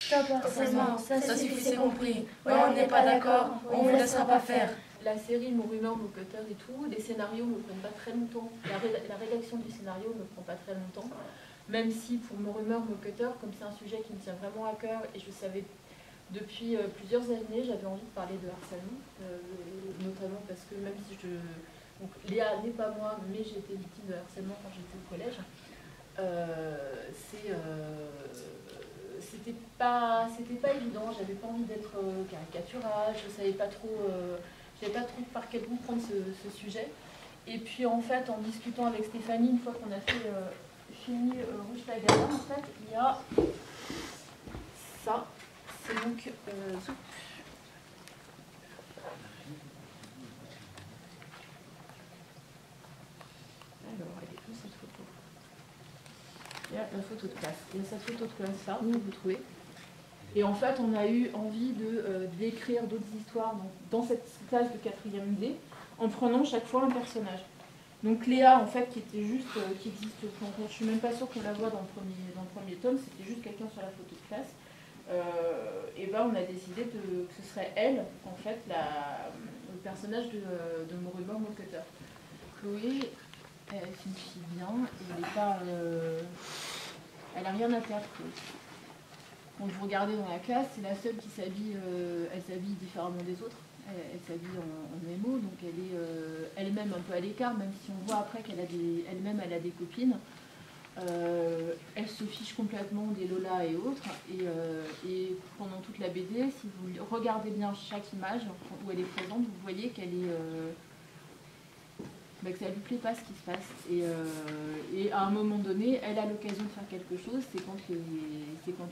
Stop harcèlement, ça suffit, c'est compris. Ouais, on n'est pas d'accord, on vous laissera pas faire. La série Mon rumeur, mon cutter et tout, les scénarios ne me prennent pas très longtemps. La rédaction du scénario ne me prend pas très longtemps. Même si pour Mon rumeur, mon cutter, comme c'est un sujet qui me tient vraiment à cœur et je savais depuis plusieurs années, j'avais envie de parler de harcèlement, notamment parce que même si je... Donc Léa n'est pas moi, mais j'ai été victime de harcèlement quand j'étais au collège. C'était pas évident, j'avais pas envie d'être caricatural, je savais pas trop par quel bout prendre ce sujet. Et puis en fait, en discutant avec Stéphanie, une fois qu'on a fait fini Rouge la Galère, en fait, il y a ça, c'est donc alors, elle est où cette photo? Il y a la photo de classe. Il y a cette photo de classe là, vous trouvez. Et en fait, on a eu envie d'écrire d'autres histoires dans cette classe de 4e D, en prenant chaque fois un personnage. Donc Léa, en fait, qui était juste, qui existe, je ne suis même pas sûre qu'on la voit dans le premier tome, c'était juste quelqu'un sur la photo de classe. Et ben on a décidé que ce serait elle, en fait, le personnage de Mon rumeur, mon cutter. Chloé, c'est une fille bien, et elle n'est pas... elle n'a rien à perdre, Chloé. Quand vous regardez dans la classe, c'est la seule qui s'habille, elle s'habille différemment des autres. Elle s'habille en émo, donc elle est elle-même un peu à l'écart, même si on voit après qu'elle a elle-même elle a des copines. Elle se fiche complètement des Lola et autres. Et pendant toute la BD, si vous regardez bien chaque image où elle est présente, vous voyez qu'elle est que ça lui plaît pas ce qui se passe. Et à un moment donné, elle a l'occasion de faire quelque chose, c'est quand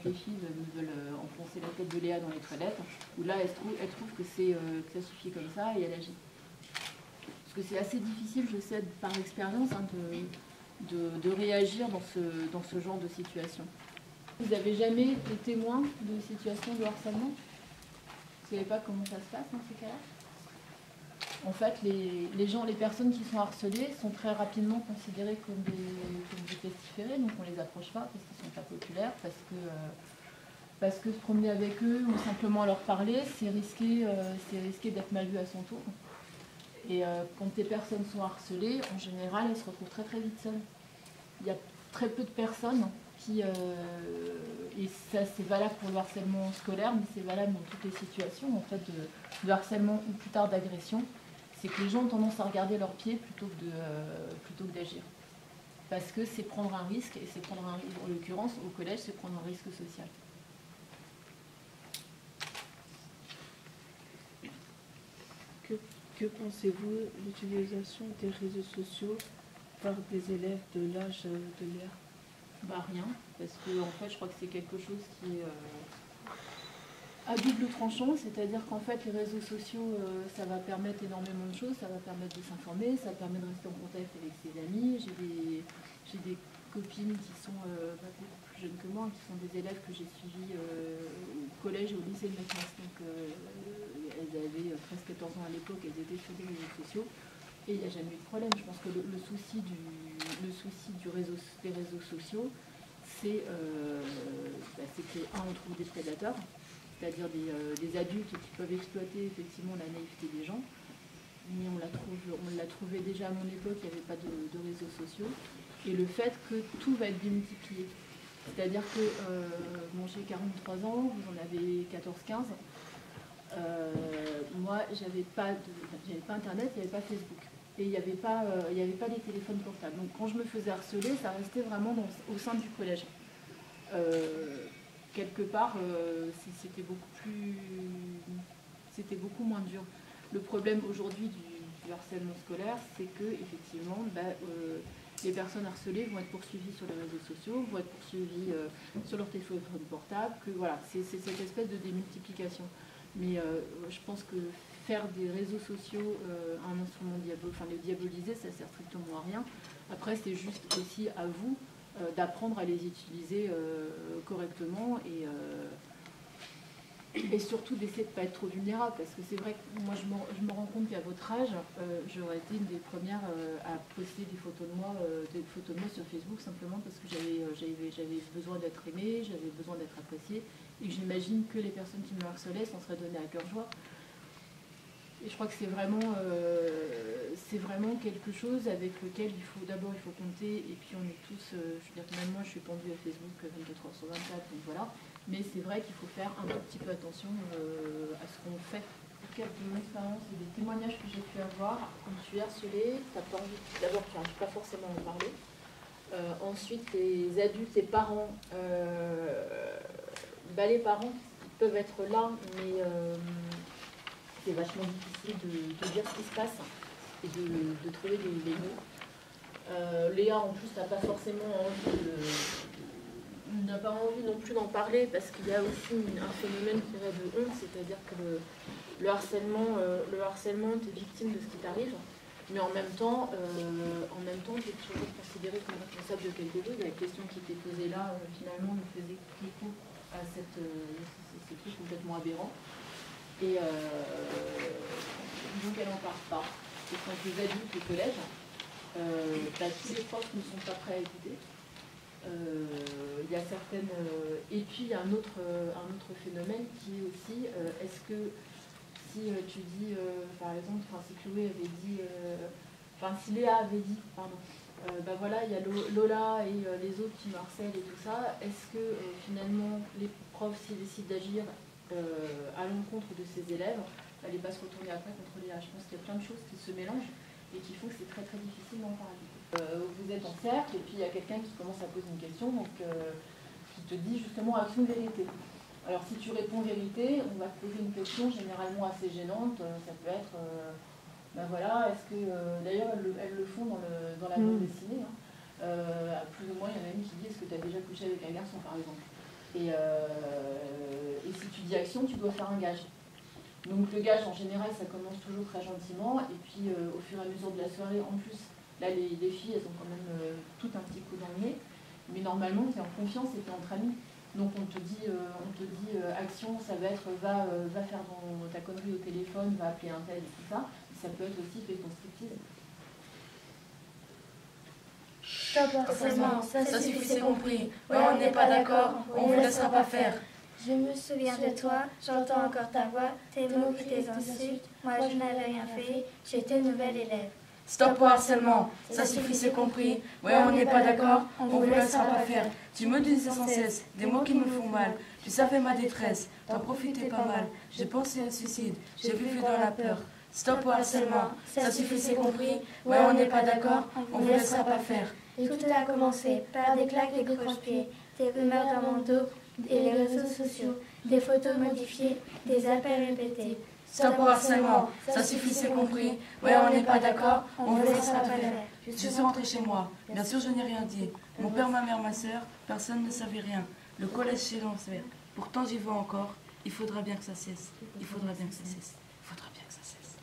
les filles veulent enfoncer la tête de Léa dans les toilettes, où là elle trouve que ça suffit comme ça et elle agit. Parce que c'est assez difficile, je sais, par expérience, hein, de réagir dans ce genre de situation. Vous n'avez jamais été témoin de situations de harcèlement? Vous ne savez pas comment ça se passe dans ces cas-là? En fait, les personnes qui sont harcelées sont très rapidement considérées comme des pestiférés, donc on les approche pas parce qu'ils sont pas populaires, parce que se promener avec eux ou simplement leur parler, c'est risqué d'être mal vu à son tour. Et quand des personnes sont harcelées, en général, elles se retrouvent très très vite seules. Il y a très peu de personnes qui, et ça c'est valable pour le harcèlement scolaire, mais c'est valable dans toutes les situations en fait de harcèlement ou plus tard d'agression. C'est que les gens ont tendance à regarder leurs pieds plutôt que d'agir. Parce que c'est prendre un risque, et c'est prendre un risque, en l'occurrence, au collège, c'est prendre un risque social. Que pensez-vous de l'utilisation des réseaux sociaux par des élèves de l'âge de Léa? Bah rien, parce que en fait, je crois que c'est quelque chose qui est à double tranchant, c'est-à-dire qu'en fait les réseaux sociaux ça va permettre énormément de choses, ça va permettre de s'informer, ça permet de rester en contact avec ses amis. J'ai des copines qui sont beaucoup plus jeunes que moi, qui sont des élèves que j'ai suivis au collège et au lycée de Metz, donc elles avaient 13-14 ans à l'époque, elles étaient sur des réseaux sociaux et il n'y a jamais eu de problème. Je pense que le souci des réseaux sociaux, c'est que on trouve des prédateurs, c'est-à-dire des adultes qui peuvent exploiter effectivement la naïveté des gens. Mais on l'a trouvé déjà à mon époque, il n'y avait pas de réseaux sociaux. Et le fait que tout va être démultiplié. C'est-à-dire que j'ai 43 ans, vous en avez 14-15. Moi, j'avais pas Internet, il n'y avait pas Facebook. Et il n'y avait pas les téléphones portables. Donc quand je me faisais harceler, ça restait vraiment au sein du collège. Quelque part, c'était beaucoup moins dur. Le problème aujourd'hui du harcèlement scolaire, c'est que effectivement, les personnes harcelées vont être poursuivies sur les réseaux sociaux, vont être poursuivies sur leur téléphone portable, que voilà, c'est cette espèce de démultiplication. Mais je pense que faire des réseaux sociaux un instrument les diaboliser, ça sert strictement à rien. Après, c'est juste aussi à vous d'apprendre à les utiliser correctement et Et surtout d'essayer de ne pas être trop vulnérable, parce que c'est vrai que moi je me rends compte qu'à votre âge, j'aurais été une des premières à poster des photos de moi sur Facebook, simplement parce que j'avais besoin d'être aimée, j'avais besoin d'être appréciée, et que j'imagine que les personnes qui me harcelaient s'en seraient données à cœur joie. Et je crois que c'est vraiment quelque chose avec lequel il faut compter, et puis on est tous, je veux dire, même moi je suis pendue à Facebook 24 heures sur 24, donc voilà. Mais c'est vrai qu'il faut faire un tout petit peu attention à ce qu'on fait. En tout cas, de mon expérience et des témoignages que j'ai pu avoir, quand tu es harcelé, tu n'as pas envie, d'abord tu n'arrives pas forcément à en parler. Ensuite, les adultes, les parents, les parents peuvent être là, mais c'est vachement difficile de dire ce qui se passe et de trouver les mots. Léa, en plus, n'a pas forcément envie non plus d'en parler, parce qu'il y a aussi un phénomène qui irait de honte, c'est-à-dire que le harcèlement, tu es victime de ce qui t'arrive, mais en même temps, tu es toujours considéré comme responsable de quelque chose. La question qui t'est posée là, finalement, nous faisait écho à ce truc complètement aberrant. Et donc elle n'en parle pas. Et quand les adultes au collège, tous les profs ne sont pas prêts à écouter. Il y a certaines. Et puis il y a un autre phénomène qui est aussi, est-ce que si tu dis, par exemple, si Chloé avait dit, si Léa avait dit, pardon, voilà, il y a Lola et les autres qui me harcèlent et tout ça, est-ce que finalement les profs, s'ils décident d'agir à l'encontre de ces élèves, n'allez pas se retourner après contre Léa? Je pense qu'il y a plein de choses qui se mélangent et qui font que c'est très très difficile d'en parler. Vous êtes en cercle et puis il y a quelqu'un qui commence à poser une question, donc qui te dit justement action vérité. Alors si tu réponds vérité, on va te poser une question généralement assez gênante. Ça peut être, voilà, est-ce que d'ailleurs elles le font dans la bande dessinée. Plus ou moins, il y en a une qui dit est-ce que tu as déjà couché avec un garçon par exemple. Et si tu dis action, tu dois faire un gage. Donc le gage, en général, ça commence toujours très gentiment. Et puis au fur et à mesure de la soirée, en plus, là, les filles, elles ont quand même tout un petit coup dans le nez. Mais normalement, tu es en confiance et tu es entre amis. Donc on te dit action, ça va être va faire ta connerie au téléphone, va appeler un tel et tout ça. Ça peut être aussi fais ton striptease. Stop harcèlement, ça suffit, c'est compris. Ouais, on n'est pas d'accord, on vous laissera pas faire. Je me souviens de toi, j'entends encore ta voix, tes mots qui tes insultes. Moi je n'avais rien fait, j'étais nouvelle élève. Stop au harcèlement, ça suffit, c'est compris. Ouais, on n'est pas d'accord, on vous laissera pas faire. Tu me disais sans cesse des mots qui me font mal. Tu savais ma détresse, t'en profitais pas mal. J'ai pensé à suicide, j'ai vécu dans la peur. Stop au harcèlement, ça suffit, c'est compris. Ouais, on n'est pas d'accord, on vous laissera pas faire. Et tout a commencé par des claques, des croche-pieds, des rumeurs dans mon dos et les réseaux sociaux, des photos modifiées, des appels répétés. Stop au harcèlement, ça suffit, c'est compris. Ouais, on n'est pas d'accord, on vous laissera pas faire. Je suis rentrée chez moi, bien sûr je n'ai rien dit. Mon père, ma mère, ma soeur, personne ne savait rien. Le collège chez l'enfer. Pourtant j'y vais encore, il faudra bien que ça cesse. Il faudra bien que ça cesse. Il faudra bien que ça cesse.